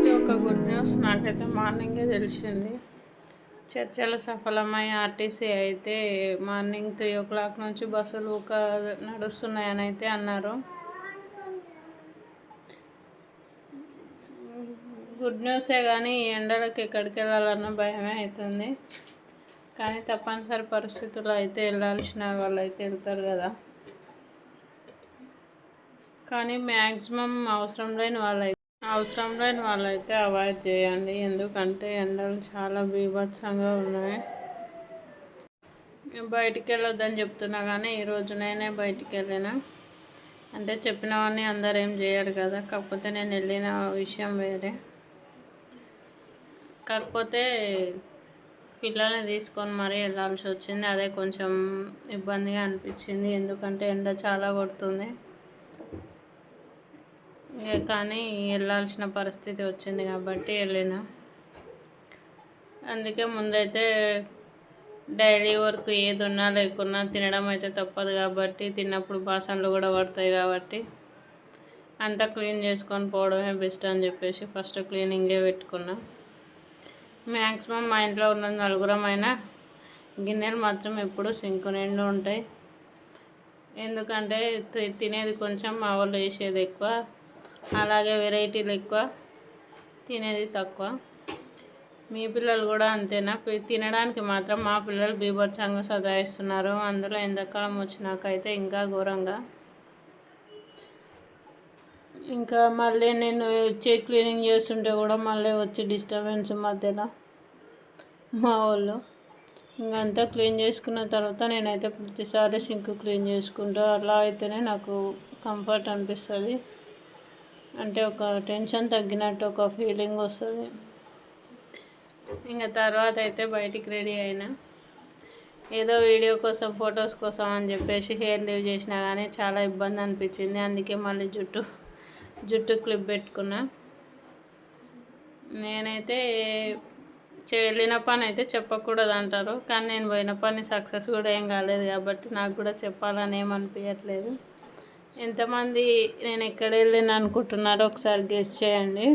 ఈరోజు ఒక good news నాకైతే మార్నింగే తెలిసింది. చర్చలు సఫలమై ఆర్టీసీ అయితే మార్నింగ్ 3 o'clock నుంచి బస్సులు నడుస్తున్నాయని అయితే అన్నారు. గుడ్ న్యూసే కానీ ఎండలకు ఎక్కడికి వెళ్ళాలన్న భయమే అవుతుంది. కానీ తప్పనిసరి పరిస్థితుల్లో అయితే వెళ్ళాల్సిన వాళ్ళు అయితే వెళ్తారు కదా. కానీ మ్యాక్సిమం అవసరం లేని వాళ్ళైతే అవాయిడ్ చేయండి. ఎందుకంటే ఎండలు చాలా బీభత్సంగా ఉన్నాయి. బయటికి వెళ్ళొద్దని చెప్తున్నా కానీ ఈరోజు నేనే బయటికి వెళ్ళిన. అంటే చెప్పినవన్నీ అందరు ఏం చేయరు కదా, కాకపోతే నేను వెళ్ళిన విషయం వేరే. కాకపోతే పిల్లల్ని తీసుకొని మరీ వెళ్ళాల్సి వచ్చింది. అదే కొంచెం ఇబ్బందిగా అనిపించింది, ఎందుకంటే ఎండ చాలా కొడుతుంది. కానీ వెళ్ళాల్సిన పరిస్థితి వచ్చింది కాబట్టి వెళ్ళిన. అందుకే ముందైతే డైలీ వర్క్ ఏది ఉన్నా లేకున్నా తినడం అయితే తప్పదు కాబట్టి, తిన్నప్పుడు బాసనలు కూడా పడతాయి కాబట్టి అంతా క్లీన్ చేసుకొని పోవడమే బెస్ట్ అని చెప్పేసి ఫస్ట్ క్లీనింగే పెట్టుకున్నా. మ్యాక్సిమం మా ఇంట్లో ఉన్న నలుగురమైనా గిన్నెలు మాత్రం ఎప్పుడు సింకు నిండు ఉంటాయి. ఎందుకంటే తినేది కొంచెం, మా వాళ్ళు వేసేది ఎక్కువ, అలాగే వెరైటీలు ఎక్కువ, తినేది తక్కువ. మీ పిల్లలు కూడా అంతేనా? తినడానికి మాత్రం మా పిల్లలు బీభత్సంగా సతాయిస్తున్నారు. అందులో ఎండాకాలం వచ్చినాకైతే ఇంకా ఘోరంగా. ఇంకా మళ్ళీ నేను వచ్చి క్లీనింగ్ చేస్తుంటే కూడా మళ్ళీ వచ్చి డిస్టర్బెన్స్ మధ్యలో మా వాళ్ళు. ఇంకంతా క్లీన్ చేసుకున్న తర్వాత నేనైతే ప్రతిసారి సింక్ క్లీన్ చేసుకుంటా. అలా అయితేనే నాకు కంఫర్ట్ అనిపిస్తుంది. అంటే ఒక టెన్షన్ తగ్గినట్టు ఒక ఫీలింగ్ వస్తుంది. ఇంకా తర్వాత అయితే బయటికి రెడీ అయినా. ఏదో వీడియో కోసం, ఫొటోస్ కోసం అని చెప్పేసి హెయిర్ లీవ్ చేసినా కానీ చాలా ఇబ్బంది అనిపించింది. అందుకే మళ్ళీ జుట్టు క్లిప్ పెట్టుకున్నా. నేనైతే వెళ్ళిన పని అయితే చెప్పకూడదు అంటారు, కానీ నేను పోయిన పని సక్సెస్ కూడా ఏం కాలేదు కాబట్టి నాకు కూడా చెప్పాలని ఏమనిపించట్లేదు. ఎంతమంది నేను ఎక్కడ వెళ్ళిన అనుకుంటున్నారో ఒకసారి గెస్ చేయండి.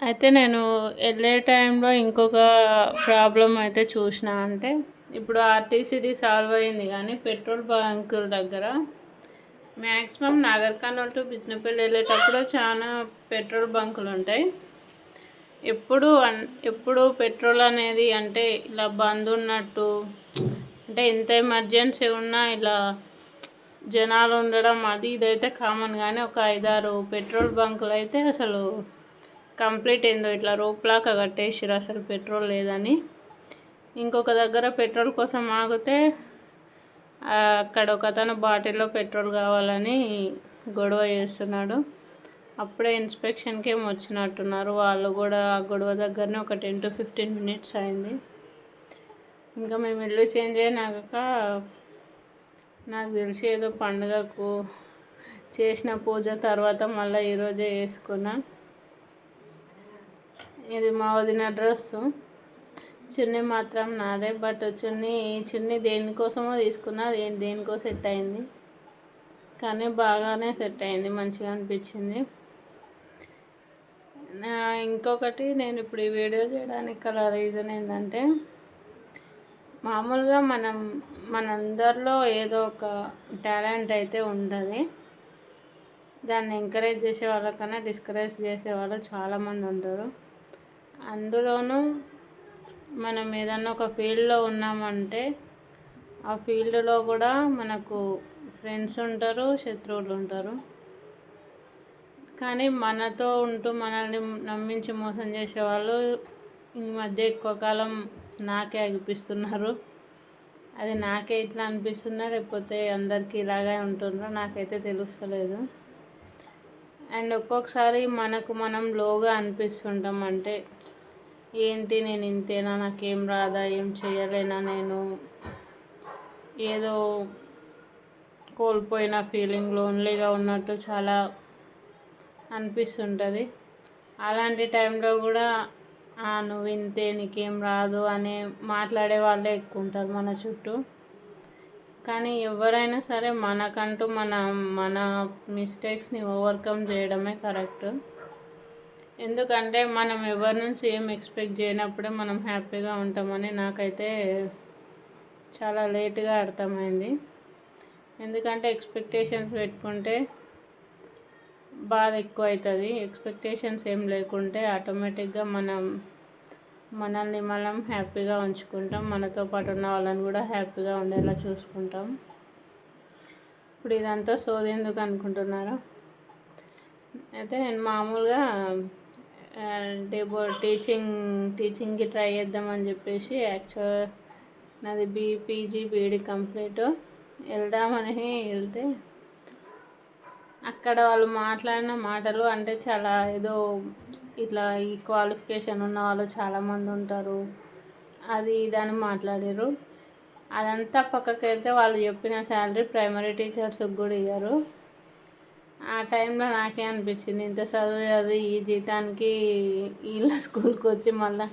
అయితే నేను వెళ్ళే టైంలో ఇంకొక ప్రాబ్లం అయితే చూసిన. అంటే ఇప్పుడు ఆర్టీసీది సాల్వ్ అయింది, కానీ పెట్రోల్ బంకుల దగ్గర మ్యాక్సిమం నాగర్ కర్నూల్ టు బిజినపల్లి వెళ్ళేటప్పుడు చాలా పెట్రోల్ బంకులు ఉంటాయి. ఎప్పుడు పెట్రోల్ అనేది అంటే ఇలా బంద్ ఉన్నట్టు, అంటే ఎంత ఎమర్జెన్సీ ఉన్నా ఇలా జనాలు ఉండడం అది ఇదైతే కామన్. కానీ ఒక 5-6 పెట్రోల్ బంకులు అయితే అసలు కంప్లీట్ ఏందో ఇట్లా రోప్లాగా కట్టేసిరు, అసలు పెట్రోల్ లేదని. ఇంకొక దగ్గర పెట్రోల్ కోసం ఆగితే అక్కడ ఒక అతను బాటిల్లో పెట్రోల్ కావాలని గొడవ చేస్తున్నాడు. అప్పుడే ఇన్స్పెక్షన్కి ఏమో వచ్చినట్టున్నారు వాళ్ళు కూడా. ఆ గొడవ దగ్గరనే ఒక 10 to 15 minutes అయింది. ఇంకా మేము ఇల్లు చేంజ్ అయినాక నాకు తెలిసి ఏదో పండుగకు చేసిన పూజ తర్వాత మళ్ళీ ఈరోజే వేసుకున్నా. ఇది మా వదిన డ్రెస్సు. చున్నీ మాత్రం నాదే, బట్ చున్నీ దేనికోసమో తీసుకున్నా, దేనికో సెట్ అయింది. కానీ బాగానే సెట్ అయింది, మంచిగా అనిపించింది. ఇంకొకటి, నేను ఇప్పుడు ఈ వీడియో చేయడానికి గల రీజన్ ఏంటంటే, మామూలుగా మనందరిలో ఏదో ఒక టాలెంట్ అయితే ఉంటుంది. దాన్ని ఎంకరేజ్ చేసే వాళ్ళకన్నా డిస్కరేజ్ చేసే వాళ్ళు చాలామంది ఉంటారు. అందులోనూ మనం ఏదన్నా ఒక ఫీల్డ్లో ఉన్నామంటే ఆ ఫీల్డ్లో కూడా మనకు ఫ్రెండ్స్ ఉంటారు, శత్రువులు ఉంటారు. కానీ మనతో ఉంటూ మనల్ని నమ్మించి మోసం చేసేవాళ్ళు ఈ మధ్య ఎక్కువ కాలం నాకే అనిపిస్తున్నారు. అది నాకే ఇట్లా అనిపిస్తున్నా, లేకపోతే అందరికీ ఇలాగే ఉంటుందో నాకైతే తెలుస్తలేదు. అండ్ ఒక్కొక్కసారి మనకు మనం లోగా అనిపిస్తుంటాం. అంటే ఏంటి నేను ఇంతేనా, నాకేం రాదా, ఏం చేయలేనా, నేను ఏదో కోల్పోయిన ఫీలింగ్, లోన్లీగా ఉన్నట్టు చాలా అనిపిస్తుంటుంది. అలాంటి టైంలో కూడా నువ్వు ఇంతే, నీకేం రాదు అని మాట్లాడే వాళ్ళే ఎక్కువ ఉంటారు మన చుట్టూ. కానీ ఎవరైనా సరే మనకంటూ మన మిస్టేక్స్ని ఓవర్కమ్ చేయడమే కరెక్ట్. ఎందుకంటే మనం ఎవరి నుంచి ఏం ఎక్స్పెక్ట్ చేయనప్పుడే మనం హ్యాపీగా ఉంటామని నాకైతే చాలా లేట్గా అర్థమైంది. ఎందుకంటే ఎక్స్పెక్టేషన్స్ పెట్టుకుంటే బాధ ఎక్కువ అవుతుంది. ఎక్స్పెక్టేషన్స్ ఏం లేకుంటే ఆటోమేటిక్గా మనల్ని మనం హ్యాపీగా ఉంచుకుంటాం. మనతో పాటు ఉన్న వాళ్ళని కూడా హ్యాపీగా ఉండేలా చూసుకుంటాం. ఇప్పుడు ఇదంతా సోది ఎందుకు అనుకుంటున్నారా? అయితే నేను మామూలుగా టీచింగ్కి ట్రై చేద్దామని చెప్పేసి యాక్చువల్ నాది పీజీ బీఈడి కంప్లీట్ వెళ్దామని వెళ్తే అక్కడ వాళ్ళు మాట్లాడిన మాటలు అంటే చాలా ఏదో ఇట్లా ఈ క్వాలిఫికేషన్ ఉన్న వాళ్ళు చాలామంది ఉంటారు, అది ఇదని మాట్లాడారు. అదంతా పక్కకి వెళ్తే వాళ్ళు చెప్పిన శాలరీ ప్రైమరీ టీచర్స్కి కూడా ఇవ్వరు. ఆ టైంలో నాకే అనిపించింది, ఇంత చదివి ఈ జీతానికి వీళ్ళ స్కూల్కి వచ్చి మళ్ళీ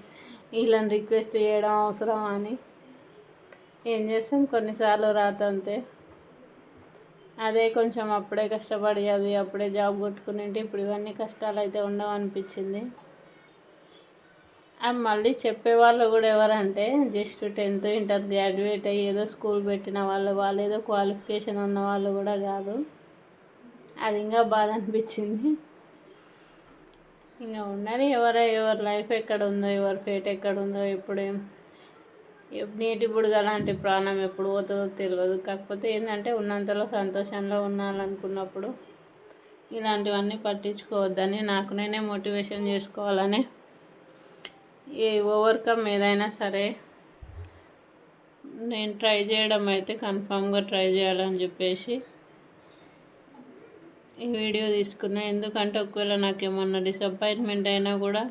వీళ్ళని రిక్వెస్ట్ చేయడం అవసరం అని. ఏం చేస్తాం, కొన్నిసార్లు రాత అంతే. అదే కొంచెం అప్పుడే కష్టపడి చదివి అప్పుడే జాబ్ కొట్టుకునేంటి ఇప్పుడు ఇవన్నీ కష్టాలు అయితే ఉండవు అనిపించింది. అది మళ్ళీ చెప్పేవాళ్ళు కూడా ఎవరంటే జస్ట్ 10th ఇంటర్ గ్రాడ్యుయేట్ అయ్యి ఏదో స్కూల్ పెట్టిన వాళ్ళు ఏదో క్వాలిఫికేషన్ ఉన్న వాళ్ళు కూడా కాదు. అది ఇంకా బాధ అనిపించింది. ఇంకా ఉండని ఎవరి లైఫ్ ఎక్కడ ఉందో, ఎవరి ఫేట్ ఎక్కడ ఉందో, నేటి బుడుగ అలాంటి ప్రాణం ఎప్పుడు పోతుందో తెలియదు. కాకపోతే ఏంటంటే ఉన్నంతలో సంతోషంలో ఉండాలనుకున్నప్పుడు ఇలాంటివన్నీ పట్టించుకోవద్దని నాకు నేనే మోటివేషన్ చేసుకోవాలని ఓవర్కమ్ ఏదైనా సరే నేను ట్రై చేయడం అయితే కన్ఫామ్గా ట్రై చేయాలని చెప్పేసి ఈ వీడియో తీసుకున్నా. ఎందుకంటే ఒకవేళ నాకేమన్నా డిసప్పాయింట్మెంట్ అయినా కూడా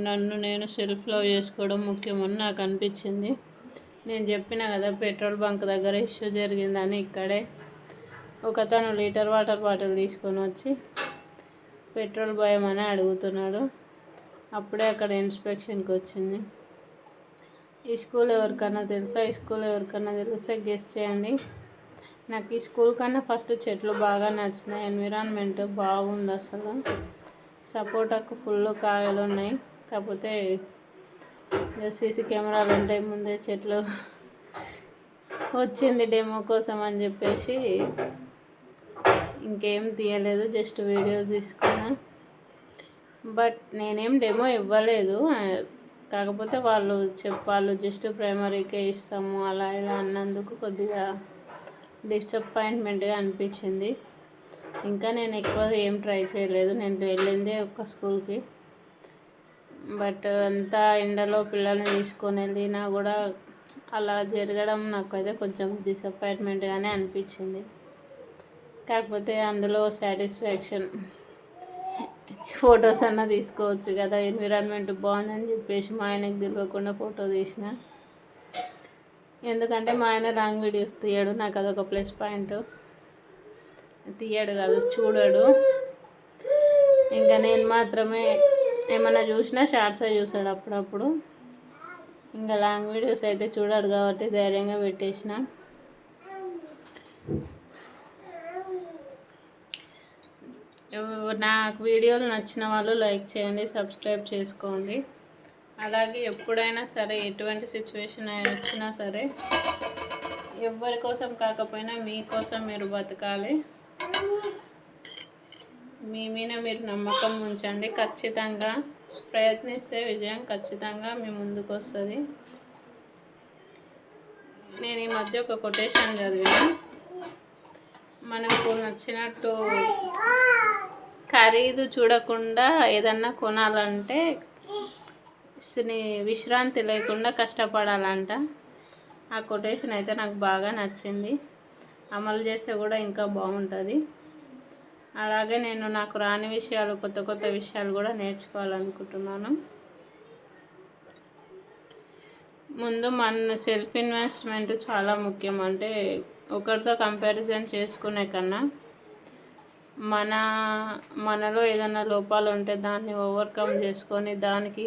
నన్ను నేను సెల్ఫ్ లవ్ చేసుకోవడం ముఖ్యమని నాకు అనిపించింది. నేను చెప్పిన కదా పెట్రోల్ బంక్ దగ్గర ఇష్యూ జరిగిందని. ఇక్కడే ఒకతను లీటర్ వాటర్ బాటిల్ తీసుకొని వచ్చి పెట్రోల్ భయమని అడుగుతున్నాడు. అప్పుడే అక్కడ ఇన్స్పెక్షన్కి వచ్చింది. ఈ స్కూల్ ఎవరికన్నా తెలుసా? ఈ స్కూల్ ఎవరికన్నా తెలిస్తే గెస్ చేయండి. నాకు ఈ స్కూల్ కన్నా ఫస్ట్ చెట్లు బాగా నచ్చినాయి. ఎన్విరాన్మెంట్ బాగుంది. అసలు సపోటాకు ఫుల్ కాయలు ఉన్నాయి. కాకపోతే సీసీ కెమెరాలు ఉంటాయి ముందే. చెట్లు వచ్చింది డెమో కోసం అని చెప్పేసి ఇంకేం తీయలేదు, జస్ట్ వీడియోస్ తీసుకున్నా. బట్ నేనేం డెమో ఇవ్వలేదు. కాకపోతే వాళ్ళు జస్ట్ ప్రైమరీకే ఇస్తాము అలా ఇలా అన్నందుకు కొద్దిగా డిసప్పాయింట్మెంట్గా అనిపించింది. ఇంకా నేను ఎక్కువ ఏం ట్రై చేయలేదు. నేను వెళ్ళిందే ఒక స్కూల్కి. బట్ అంతా ఎండలో పిల్లల్ని తీసుకొని వెళ్ళినా కూడా అలా జరగడం నాకైతే కొంచెం డిసప్పాయింట్మెంట్గానే అనిపించింది. కాకపోతే అందులో సాటిస్ఫాక్షన్ ఫొటోస్ అన్నా తీసుకోవచ్చు కదా, ఎన్విరాన్మెంట్ బాగుందని చెప్పేసి మా ఆయనకు తెలియకుండా ఫోటో తీసిన. ఎందుకంటే మా ఆయన లాంగ్ వీడియోస్ తీయడు, నాకు అదొక ప్లస్ పాయింట్. తీయడు కాదు, చూడడు. ఇంకా నేను మాత్రమే ఏమన్నా చూసినా షార్ట్సే చూస్తాడు అప్పుడప్పుడు. ఇంకా లాంగ్ వీడియోస్ అయితే చూడాడు కాబట్టి ధైర్యంగా పెట్టేసిన. నాకు వీడియోలు నచ్చిన వాళ్ళు లైక్ చేయండి, సబ్స్క్రైబ్ చేసుకోండి. అలాగే ఎప్పుడైనా సరే ఎటువంటి సిచ్యువేషన్ వచ్చినా సరే ఎవరి కోసం కాకపోయినా మీకోసం మీరు బతకాలి. మీ మీద మీరు నమ్మకం ఉంచండి. ఖచ్చితంగా ప్రయత్నిస్తే విజయం ఖచ్చితంగా మీ ముందుకు వస్తుంది. నేను ఈ మధ్య ఒక కొటేషన్ చదివిన, మనకు నచ్చినట్టు ఖరీదు చూడకుండా ఏదన్నా కొనాలంటే విశ్రాంతి లేకుండా కష్టపడాలంట. ఆ కొటేషన్ అయితే నాకు బాగా నచ్చింది. అమలు చేస్తే కూడా ఇంకా బాగుంటుంది. అలాగే నేను నాకు రాని విషయాలు, కొత్త కొత్త విషయాలు కూడా నేర్చుకోవాలనుకుంటున్నాను. ముందు మన సెల్ఫ్ ఇన్వెస్ట్మెంట్ చాలా ముఖ్యం. అంటే ఒకరితో కంపారిజన్ చేసుకునే కన్నా మనలో ఏదైనా లోపాలు ఉంటే దాన్ని ఓవర్కమ్ చేసుకొని దానికి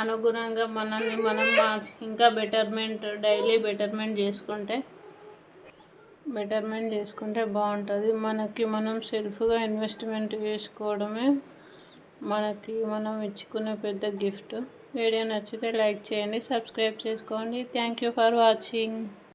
అనుగుణంగా మనల్ని మనం ఇంకా డైలీ బెటర్మెంట్ చేసుకుంటే బెటర్మెంట్ చేసుకుంటే బాగుంటుంది. మనకి మనం సెల్ఫ్గా ఇన్వెస్ట్మెంట్ చేసుకోవడమే మనకి మనం ఇచ్చుకునే పెద్ద గిఫ్ట్. వీడియో నచ్చితే లైక్ చేయండి, సబ్స్క్రైబ్ చేసుకోండి. Thank you for watching.